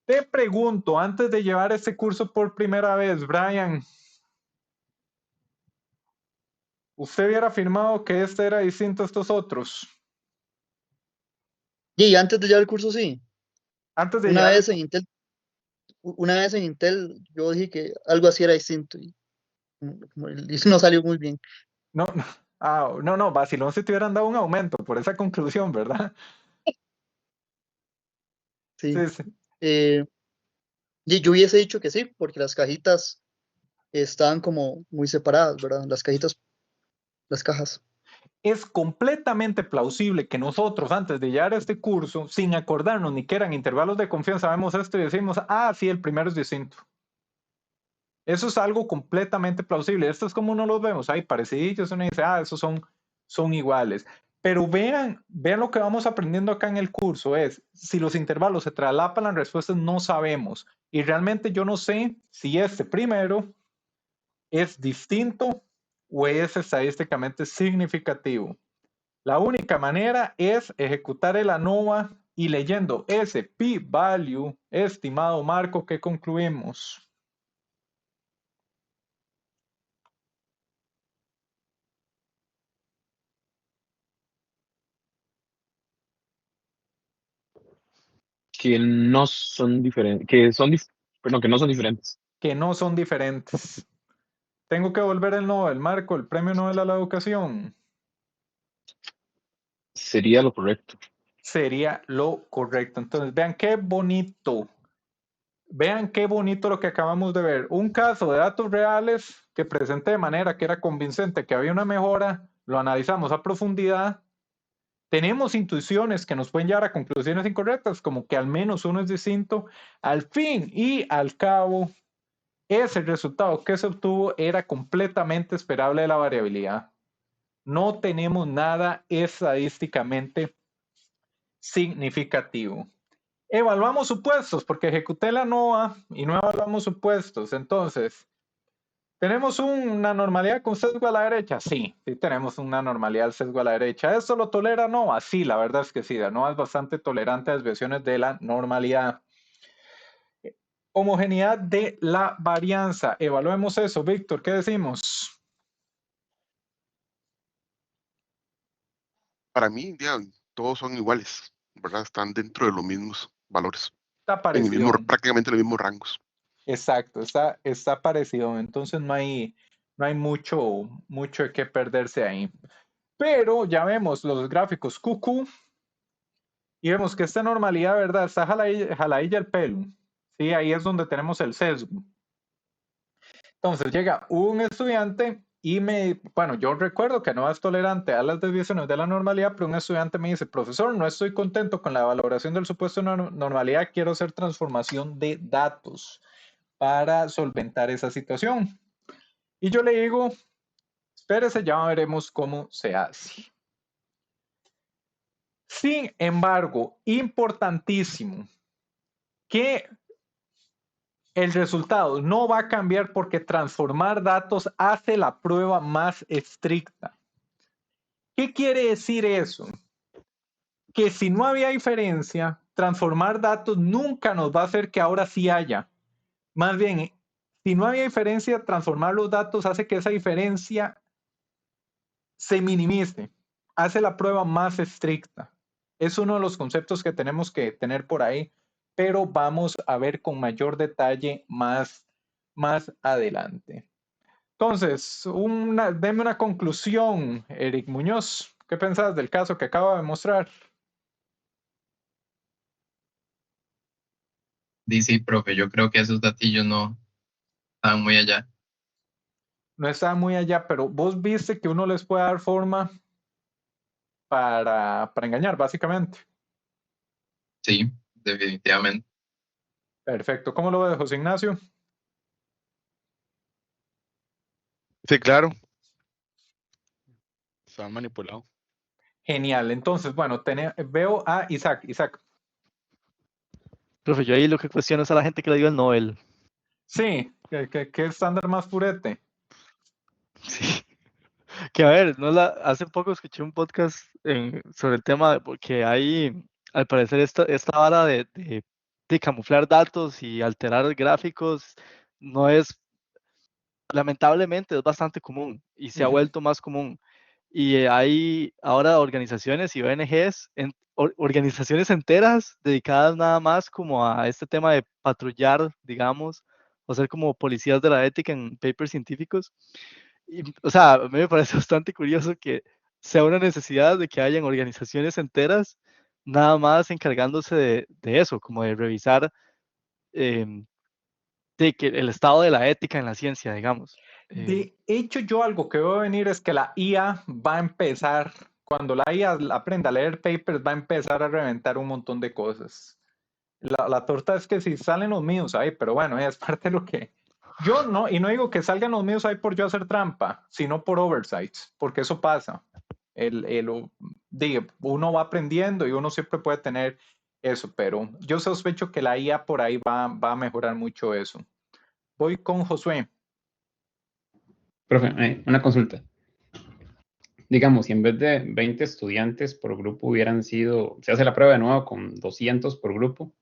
Te pregunto, antes de llevar este curso por primera vez, Brian, ¿usted hubiera afirmado que este era distinto a estos otros? Y antes de llevar el curso, sí. Antes de Una llevar el... vez en Intel, una vez en Intel, yo dije que algo así era distinto y no salió muy bien. No, no, no, vacilón si te hubieran dado un aumento por esa conclusión, ¿verdad? Sí. Sí, sí. Eh, y yo hubiese dicho que sí, porque las cajitas estaban como muy separadas, ¿verdad? Las cajitas, las cajas. Es completamente plausible que nosotros, antes de llevar este curso, sin acordarnos ni que eran intervalos de confianza, vemos esto y decimos, ah, sí, el primero es distinto. Eso es algo completamente plausible. Esto es como uno los vemos, hay parecidillos, uno dice, ah, esos son iguales. Pero vean lo que vamos aprendiendo acá en el curso, es si los intervalos se traslapan, las respuestas no sabemos. Y realmente yo no sé si este primero es distinto o es estadísticamente significativo. La única manera es ejecutar el ANOVA y leyendo ese p-value, estimado marco, que concluimos. Que no son diferentes, perdón, que no son diferentes. Que no son diferentes. Tengo que volver el Nobel, Marco, el premio Nobel a la educación. Sería lo correcto. Sería lo correcto. Entonces, vean qué bonito lo que acabamos de ver. Un caso de datos reales que presenté de manera que era convincente que había una mejora, lo analizamos a profundidad. Tenemos intuiciones que nos pueden llevar a conclusiones incorrectas, como que al menos uno es distinto. Al fin y al cabo, ese resultado que se obtuvo era completamente esperable de la variabilidad. No tenemos nada estadísticamente significativo. Evaluamos supuestos, porque ejecuté la NOA y no evaluamos supuestos. Entonces, ¿tenemos una normalidad con sesgo a la derecha? Sí, sí tenemos una normalidad al sesgo a la derecha. ¿Esto lo tolera NOA? Sí, la verdad es que sí. La NOA es bastante tolerante a desviaciones de la normalidad. Homogeneidad de la varianza. Evaluemos eso. Víctor, ¿qué decimos? Para mí, ya, todos son iguales, ¿verdad? Están dentro de los mismos valores, Está en el mismo, parecido. prácticamente los mismos rangos. Exacto, está parecido. Entonces no hay mucho que perderse ahí. Pero ya vemos los gráficos QQ y vemos que esta normalidad, ¿verdad? Está jaladilla el pelo. Sí, ahí es donde tenemos el sesgo. Entonces llega un estudiante y bueno, yo recuerdo que no es tolerante a las desviaciones de la normalidad, pero un estudiante me dice, profesor, no estoy contento con la valoración del supuesto de normalidad, quiero hacer transformación de datos para solventar esa situación. Y yo le digo, espérese, ya veremos cómo se hace. Sin embargo, importantísimo, que el resultado no va a cambiar porque transformar datos hace la prueba más estricta. ¿Qué quiere decir eso? Que si no había diferencia, transformar datos nunca nos va a hacer que ahora sí haya. Más bien, si no había diferencia, transformar los datos hace que esa diferencia se minimice, hace la prueba más estricta. Es uno de los conceptos que tenemos que tener por ahí, pero vamos a ver con mayor detalle más adelante. Entonces, deme una conclusión, Eric Muñoz. ¿Qué pensás del caso que acabo de mostrar? Sí, profe, yo creo que esos datillos no estaban muy allá. No está muy allá, pero vos viste que uno les puede dar forma para engañar, básicamente. Sí, definitivamente. Perfecto. ¿Cómo lo ves, José Ignacio? Sí, claro. Están manipulados. Genial. Entonces, bueno, veo a Isaac. Isaac. Profe, yo ahí lo que cuestiono es a la gente que le dio el Nobel. Sí, ¿qué estándar más purete? Sí. Que a ver, hace poco escuché un podcast sobre el tema, porque hay, al parecer, esta vara de de camuflar datos y alterar gráficos no es, lamentablemente, es bastante común y se ha Ujú. vuelto más común. Y hay ahora organizaciones y ONGs, organizaciones enteras dedicadas nada más como a este tema de patrullar, digamos, o ser como policías de la ética en papers científicos. Y, o sea, a mí me parece bastante curioso que sea una necesidad de que hayan organizaciones enteras nada más encargándose de eso, como de revisar em, de que el estado de la ética en la ciencia, digamos. De hecho, yo algo que veo venir es que la IA va a empezar, cuando la IA aprenda a leer papers, va a empezar a reventar un montón de cosas. La torta es que si salen los míos ahí, pero bueno, es parte de lo que... Yo no, y no digo que salgan los míos ahí por yo hacer trampa, sino por oversights, porque eso pasa. Uno va aprendiendo y uno siempre puede tener eso, pero yo sospecho que la IA por ahí va a mejorar mucho eso. Voy con Josué. Profe, una consulta. Digamos, si en vez de 20 estudiantes por grupo hubieran sido, se hace la prueba de nuevo con 200 por grupo,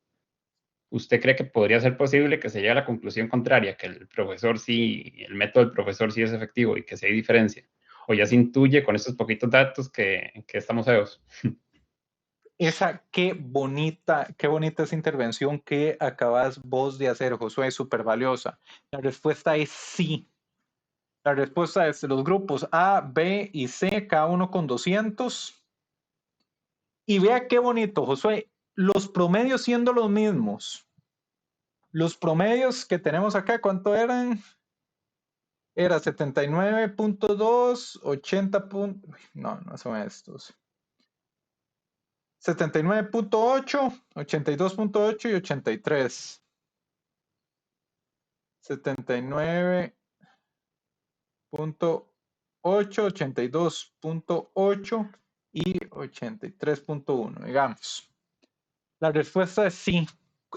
¿usted cree que podría ser posible que se llegue a la conclusión contraria, que el profesor sí, el método del profesor sí es efectivo y que sí hay diferencia? ¿O ya se intuye con estos poquitos datos que estamos feos? Qué bonita esa intervención que acabas vos de hacer, Josué, es súper valiosa. La respuesta es sí. La respuesta es los grupos A, B y C, cada uno con 200. Y vea qué bonito, Josué, los promedios siendo los mismos. Los promedios que tenemos acá, ¿cuánto eran? Era 79.2, 80. No son estos. 79.8, 82.8 y 83. 79.8, 82.8 y 83.1, digamos. La respuesta es sí.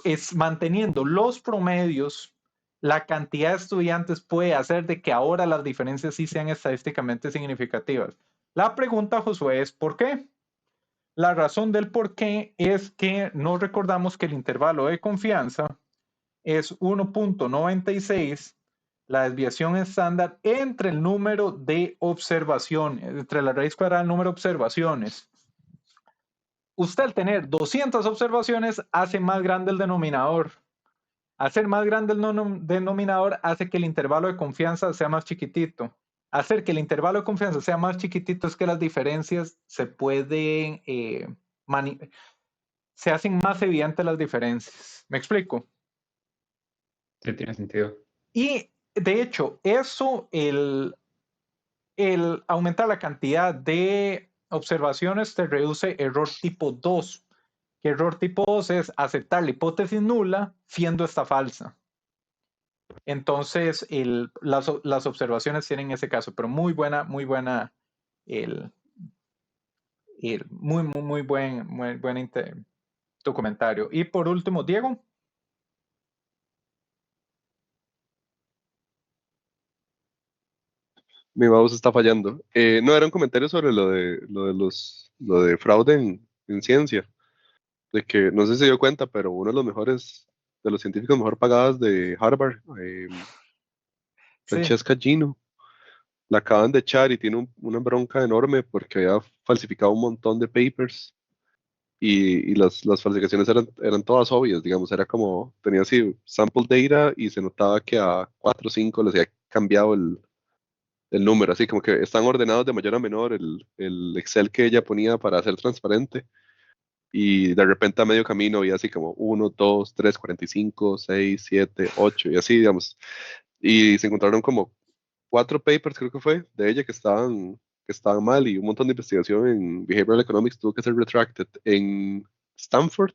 Es manteniendo los promedios, la cantidad de estudiantes puede hacer de que ahora las diferencias sí sean estadísticamente significativas. La pregunta, Josué, es ¿por qué? La razón del por qué es que no recordamos que el intervalo de confianza es 1.96, la desviación estándar entre el número de observaciones, entre la raíz cuadrada del número de observaciones. Usted al tener 200 observaciones hace más grande el denominador. Hacer más grande el denominador hace que el intervalo de confianza sea más chiquitito. Hacer que el intervalo de confianza sea más chiquitito es que las diferencias se pueden, se hacen más evidentes las diferencias. ¿Me explico? Sí, tiene sentido. Y de hecho, eso, el aumentar la cantidad de observaciones te reduce error tipo 2. Que error tipo 2 es aceptar la hipótesis nula siendo esta falsa. Entonces, las observaciones tienen ese caso, pero muy buena, muy buen tu comentario. Y por último, Diego. Mi mouse está fallando. No, era un comentario sobre lo de fraude en ciencia. De que no sé si se dio cuenta, pero uno de los mejores, de los científicos mejor pagados de Harvard, Sí. Francesca Gino, la acaban de echar y tiene una bronca enorme porque había falsificado un montón de papers y las falsificaciones eran todas obvias, digamos, era como, tenía así sample data y se notaba que a 4 o 5 les había cambiado el número, así como que están ordenados de mayor a menor el Excel que ella ponía para hacer transparente y de repente a medio camino había así como 1, 2, 3, 45, 6, 7, 8 y así, digamos. Y se encontraron como 4 papers, creo que fue, de ella que estaban mal y un montón de investigación en Behavioral Economics tuvo que ser retracted. En Stanford,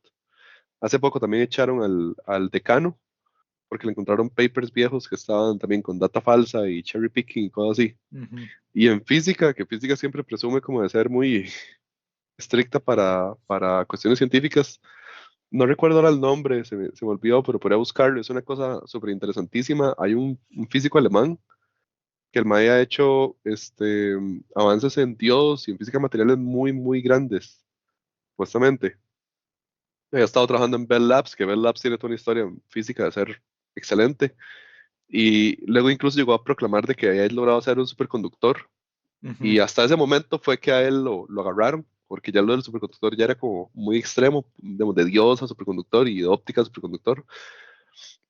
hace poco también echaron al decano porque le encontraron papers viejos que estaban también con data falsa y cherry picking y cosas así. Uh-huh. Y en física, que física siempre presume como de ser muy estricta para cuestiones científicas, no recuerdo ahora el nombre, se me olvidó, pero podría buscarlo, es una cosa súper interesantísima. Hay un físico alemán que el MAE ha hecho avances en diodos y en física de materiales muy, muy grandes, supuestamente. había estado trabajando en Bell Labs, que Bell Labs tiene toda una historia en física de ser excelente. Y luego incluso llegó a proclamar de que había logrado hacer un superconductor. Y Ujú. hasta ese momento fue que a él lo agarraron, porque ya lo del superconductor ya era como muy extremo, digamos, de Dios a superconductor y de óptica a superconductor.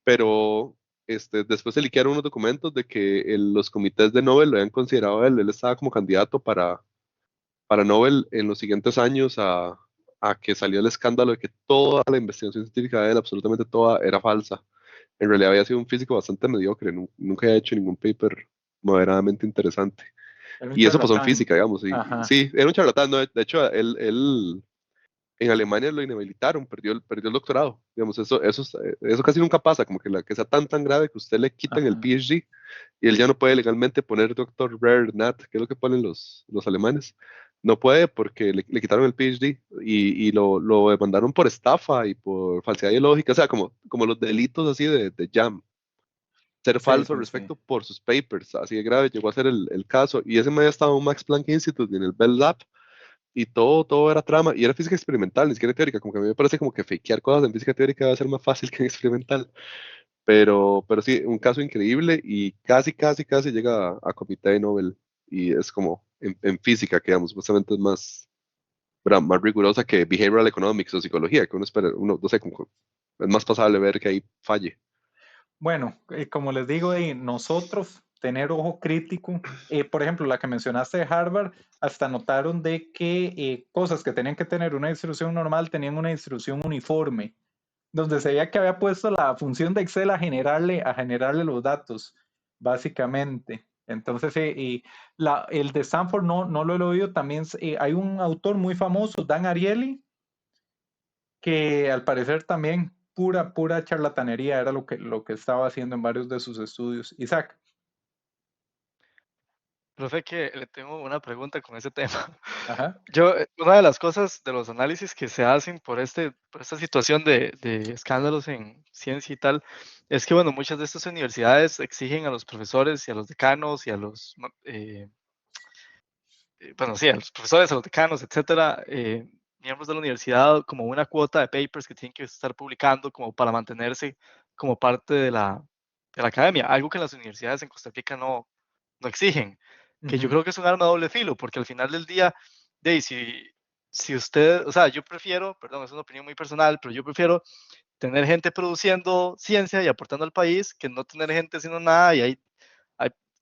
Pero después se liquearon unos documentos de que los comités de Nobel lo habían considerado a él. Él estaba como candidato para Nobel en los siguientes años a que salió el escándalo de que toda la investigación científica de él, absolutamente toda, era falsa. En realidad había sido un físico bastante mediocre, nunca había hecho ningún paper moderadamente interesante. Era un Y eso pasó en charlatán. física, digamos. Y Ajá. sí, era un charlatán, ¿no? De hecho, él en Alemania lo inhabilitaron, perdió el doctorado. Digamos, eso casi nunca pasa, como que sea tan grave que usted le quitan el Ajá. PhD y él ya no puede legalmente poner doctor Rare Nat, que es lo que ponen los alemanes. No puede porque le quitaron el PhD y lo demandaron por estafa y por falsedad ideológica, o sea, como los delitos así de Jam. Ser Sí, falso al sí, sí. respecto por sus papers, así de grave llegó a ser el caso. Y ese me había estado en un Max Planck Institute en el Bell Lab y todo era trama y era física experimental, ni siquiera teórica, como que a mí me parece como que fakear cosas en física teórica va a ser más fácil que en experimental. Pero sí, un caso increíble y casi llega a comité de Nobel y es como en física, que digamos, supuestamente es más rigurosa que behavioral economics o psicología, que uno espera, no sé, es más pasable ver que ahí falle. Bueno, como les digo, nosotros tener ojo crítico, por ejemplo, la que mencionaste de Harvard, hasta notaron de que cosas que tenían que tener una distribución normal tenían una distribución uniforme, donde se veía que había puesto la función de Excel a generarle los datos, básicamente. Entonces, el de Stanford no lo he oído, también hay un autor muy famoso, Dan Ariely, que al parecer también pura charlatanería era lo que estaba haciendo en varios de sus estudios. Isaac. Profe, que le tengo una pregunta con ese tema. Ajá. Una de las cosas de los análisis que se hacen por esta situación de escándalos en ciencia y tal, es que, bueno, muchas de estas universidades exigen a los profesores y a los decanos y a bueno, sí, a los profesores, a los decanos, etcétera, miembros de la universidad, como una cuota de papers que tienen que estar publicando como para mantenerse como parte de la academia, algo que las universidades en Costa Rica no exigen, que yo Ujú. creo que es un arma de doble filo, porque al final del día, si usted, o sea, yo prefiero, perdón, es una opinión muy personal, pero yo prefiero tener gente produciendo ciencia y aportando al país que no tener gente haciendo nada y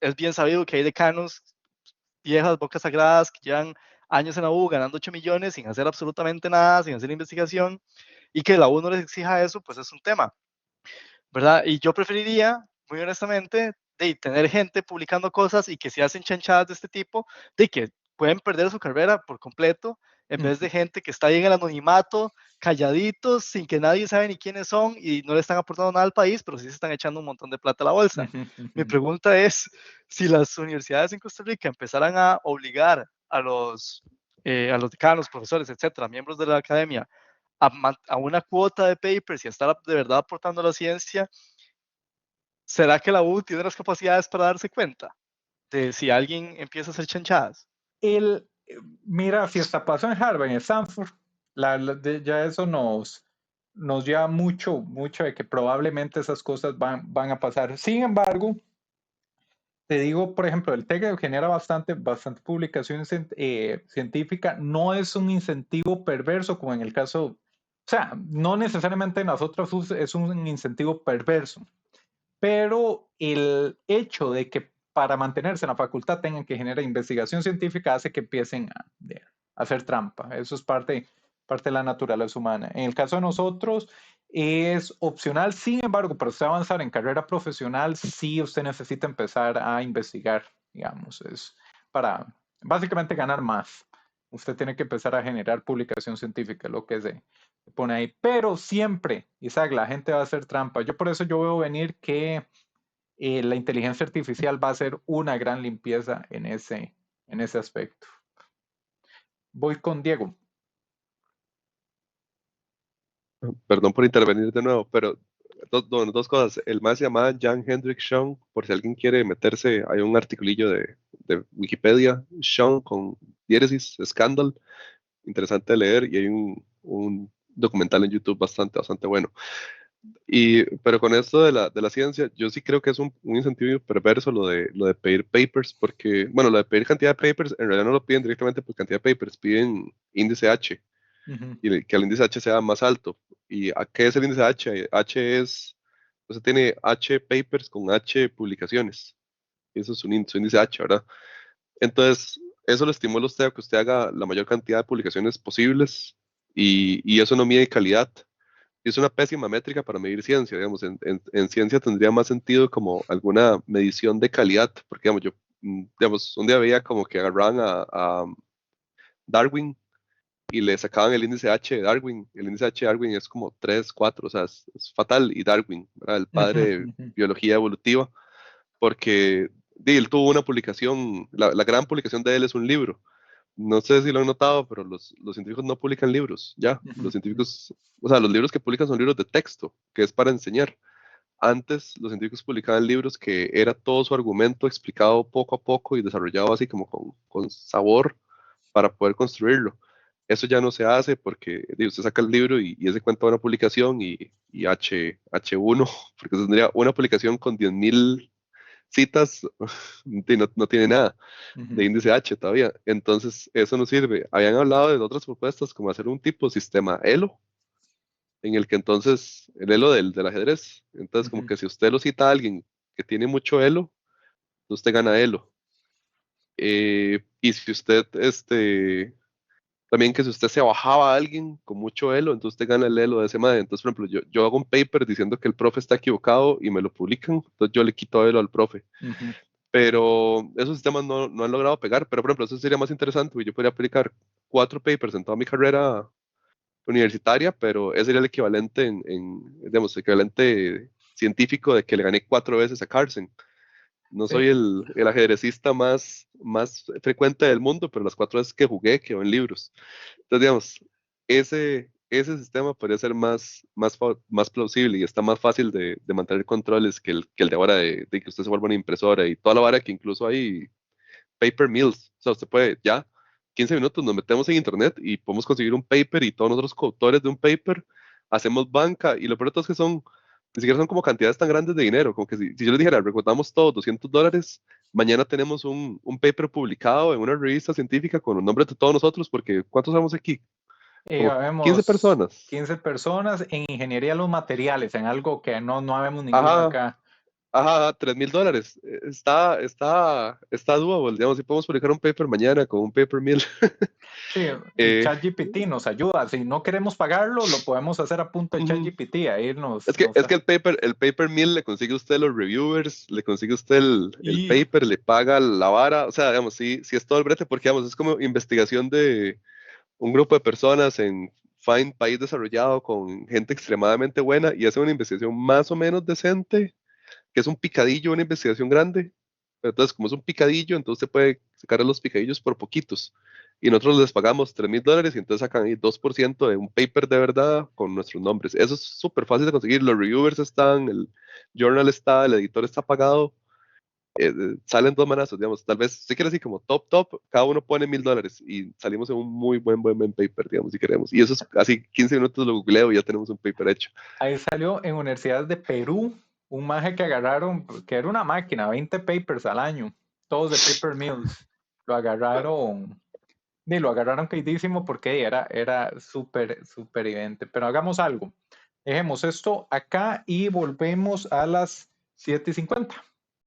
es bien sabido que hay decanos viejas bocas sagradas que llevan años en la U ganando 8 millones sin hacer absolutamente nada, sin hacer investigación, y que la U no les exija eso, pues es un tema, ¿verdad? Y yo preferiría, muy honestamente, de tener gente publicando cosas y que se hacen chanchadas de este tipo, de que pueden perder su carrera por completo, en vez Ujú. de gente que está ahí en el anonimato, calladitos, sin que nadie sabe ni quiénes son y no le están aportando nada al país, pero sí se están echando un montón de plata a la bolsa. Ujú. Mi Ujú. pregunta es, si las universidades en Costa Rica empezaran a obligar a los decanos, profesores, etcétera, miembros de la academia, a una cuota de papers y a estar de verdad aportando a la ciencia, ¿será que la U tiene las capacidades para darse cuenta de si alguien empieza a hacer chanchadas? El, Mira, si hasta pasó en Harvard, en Stanford, ya eso nos lleva mucho de que probablemente esas cosas van a pasar. Sin embargo, te digo, por ejemplo, el TEC genera bastante publicación científica, no es un incentivo perverso como en el caso, o sea, no necesariamente en las otras es un incentivo perverso, pero el hecho de que para mantenerse en la facultad tengan que generar investigación científica hace que empiecen a hacer trampa. Eso es parte de la naturaleza humana. En el caso de nosotros es opcional, sin embargo, para usted avanzar en carrera profesional, sí usted necesita empezar a investigar, digamos, es para básicamente ganar más. Usted tiene que empezar a generar publicación científica, lo que se pone ahí. Pero siempre, Isaac, la gente va a hacer trampa. Por eso yo veo venir que la inteligencia artificial va a hacer una gran limpieza en ese aspecto. Voy con Diego. Perdón por intervenir de nuevo, pero dos cosas. El más se llamaba Jan Hendrik Schoen, por si alguien quiere meterse, hay un articulillo de Wikipedia, Schoen con diéresis, Scandal, interesante de leer, y hay un documental en YouTube bastante bueno. Pero con esto de la ciencia, yo sí creo que es un incentivo perverso lo de pedir papers, porque, bueno, lo de pedir cantidad de papers, en realidad no lo piden directamente por cantidad de papers, piden índice H, y que el índice H sea más alto. ¿Y a qué es el índice H? H es, usted tiene H papers con H publicaciones, y eso es su índice H, ¿verdad? Entonces, eso le estimula a usted a que usted haga la mayor cantidad de publicaciones posibles, y eso no mide calidad. Es una pésima métrica para medir ciencia, digamos, en ciencia tendría más sentido como alguna medición de calidad, porque digamos, yo, digamos, un día veía como que agarraban a Darwin y le sacaban el índice H de Darwin. El índice H de Darwin es como 3, 4, o sea, es fatal. Y Darwin, ¿verdad? El padre de biología evolutiva, porque él tuvo una publicación, la gran publicación de él es un libro. No sé si lo han notado, pero los científicos no publican libros, ya. Los científicos, o sea, los libros que publican son libros de texto, que es para enseñar. Antes los científicos publicaban libros que era todo su argumento explicado poco a poco y desarrollado así como con sabor para poder construirlo. Eso ya no se hace porque usted saca el libro y ese cuenta una publicación y H1, porque tendría una publicación con 10.000 citas, no tiene nada de índice H todavía. Entonces, eso no sirve. Habían hablado de otras propuestas como hacer un tipo de sistema ELO, en el que entonces, el ELO del ajedrez, entonces como que si usted lo cita a alguien que tiene mucho ELO, usted gana ELO. Y si usted, también que si usted se bajaba a alguien con mucho elo, entonces usted gana el elo de ese madre. Entonces, por ejemplo, yo hago un paper diciendo que el profe está equivocado y me lo publican, entonces yo le quito elo al profe. Pero esos sistemas no han logrado pegar. Pero, por ejemplo, eso sería más interesante, porque yo podría aplicar 4 papers en toda mi carrera universitaria, pero ese sería el equivalente digamos, el equivalente científico de que le gané 4 veces a Carlsen. No soy el ajedrecista más frecuente del mundo, pero las 4 veces que jugué quedó en libros. Entonces, digamos, ese sistema podría ser más plausible y está más fácil de mantener controles que el de ahora de que usted se vuelva una impresora y toda la vara que incluso hay paper mills. O sea, usted puede ya 15 minutos nos metemos en internet y podemos conseguir un paper y todos nosotros coautores de un paper hacemos banca y lo peor de todo es que ni siquiera son como cantidades tan grandes de dinero, como que si yo les dijera, recortamos todos $200, mañana tenemos un paper publicado en una revista científica con los nombres de todos nosotros, porque ¿cuántos somos aquí? Como 15 personas. 15 personas en ingeniería de los materiales, en algo que no habemos ninguno acá. Ajá, $3,000. Está doable, digamos, si podemos publicar un paper mañana con un paper mill. Sí, ChatGPT nos ayuda. Si no queremos pagarlo, lo podemos hacer a punto de ChatGPT. Es que el paper mill le consigue a usted los reviewers, le consigue a usted el paper, le paga la vara. O sea, digamos, sí es todo el brete, porque digamos, es como investigación de un grupo de personas en país desarrollado con gente extremadamente buena y hace una investigación más o menos decente, que es un picadillo, una investigación grande. Pero entonces, como es un picadillo, entonces se puede sacar a los picadillos por poquitos. Y nosotros les pagamos $3,000 y entonces sacan ahí 2% de un paper de verdad con nuestros nombres. Eso es súper fácil de conseguir. Los reviewers están, el journal está, el editor está pagado. Salen 2 manazos, digamos. Tal vez, si quieres así como top, cada uno pone $1,000 y salimos en un muy buen paper, digamos, si queremos. Y eso es así, 15 minutos lo googleo y ya tenemos un paper hecho. Ahí salió en universidades de Perú un maje que agarraron, que era una máquina, 20 papers al año, todos de paper mills. Lo agarraron caidísimo porque era súper evidente. Pero hagamos algo. Dejemos esto acá y volvemos a las 7:50.